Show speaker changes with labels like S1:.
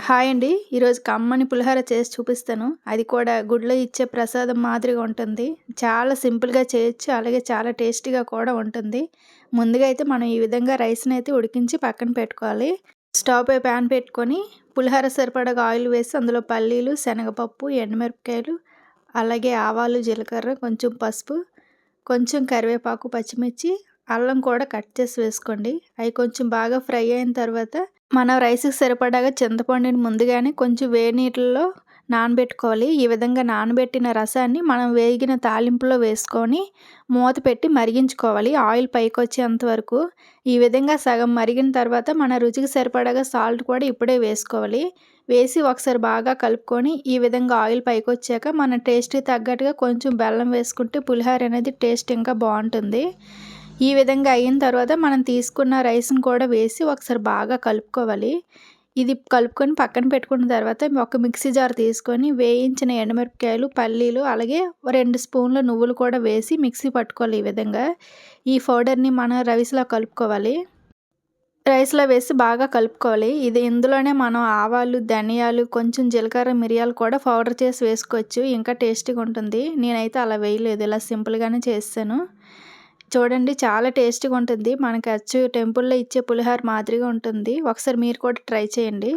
S1: Hi అండి. ఈరోజు కమ్మని పులిహోర చేసి చూపిస్తాను. అది కూడా గుడిలో ఇచ్చే ప్రసాదం మాదిరిగా ఉంటుంది. చాలా సింపుల్‌గా చేయొచ్చు. అలాగే చాలా టేస్టీగా కూడా ఉంటుంది. ముందుగా అయితే మనం ఈ విధంగా రైస్‌ని అయితే ఉడికించి పక్కన పెట్టుకోవాలి. స్టవ్ పై ప్యాన్ పెట్టుకొని పులిహోర సరిపడగా ఆయిల్ వేసి అందులో పల్లీలు, శనగపప్పు, ఎండుమిరపకాయలు, అలాగే ఆవాలు, జీలకర్ర, కొంచెం పసుపు, కొంచెం కరివేపాకు, పచ్చిమిర్చి, అల్లం కూడా కట్ చేసి వేసుకోండి. అవి కొంచెం బాగా ఫ్రై అయిన తర్వాత మనం రైస్‌కి సరిపడాగా చింతపండుని ముందుగానే కొంచెం వేడి నీటిల్లో నానబెట్టుకోవాలి. ఈ విధంగా నానబెట్టిన రసాన్ని మనం వేగిన తాలింపులో వేసుకొని మూత పెట్టి మరిగించుకోవాలి ఆయిల్ పైకొచ్చేంత వరకు. ఈ విధంగా సగం మరిగిన తర్వాత మన రుచికి సరిపడాగా సాల్ట్ కూడా ఇప్పుడే వేసుకోవాలి. వేసి ఒకసారి బాగా కలుపుకొని ఈ విధంగా ఆయిల్ పైకొచ్చాక మన టేస్ట్‌కి తగ్గట్టుగా కొంచెం బెల్లం వేసుకుంటే పులిహోర అనేది టేస్ట్ ఇంకా బావుంటుంది. ఈ విధంగా అయిన తర్వాత మనం తీసుకున్న రైస్‌ని కూడా వేసి ఒకసారి బాగా కలుపుకోవాలి. ఇది కలుపుకొని పక్కన పెట్టుకున్న తర్వాత ఒక మిక్సీ జార్ తీసుకొని వేయించిన ఎండుమిరపకాయలు, పల్లీలు అలాగే 2 స్పూన్ల నువ్వులు కూడా వేసి మిక్సీ పట్టుకోవాలి ఈ విధంగా. ఈ పౌడర్‌ని మనం రైస్‌లో కలుపుకోవాలి. రైస్‌లో వేసి బాగా కలుపుకోవాలి. ఇందులోనే మనం ఆవాలు, ధనియాలు, కొంచెం జీలకర్ర, మిరియాలు కూడా పౌడర్ చేసి వేసుకోవచ్చు. ఇంకా టేస్టీగా ఉంటుంది. నేనైతే అలా వేయలేదు. ఇలా సింపుల్‌గానే చేసేసాను. చూడండి చాలా టేస్టీగా ఉంటుంది. మనకి అచ్చు టెంపుల్‌లో ఇచ్చే పులిహోర మాదిరిగా ఉంటుంది. ఒకసారి మీరు కూడా ట్రై చేయండి.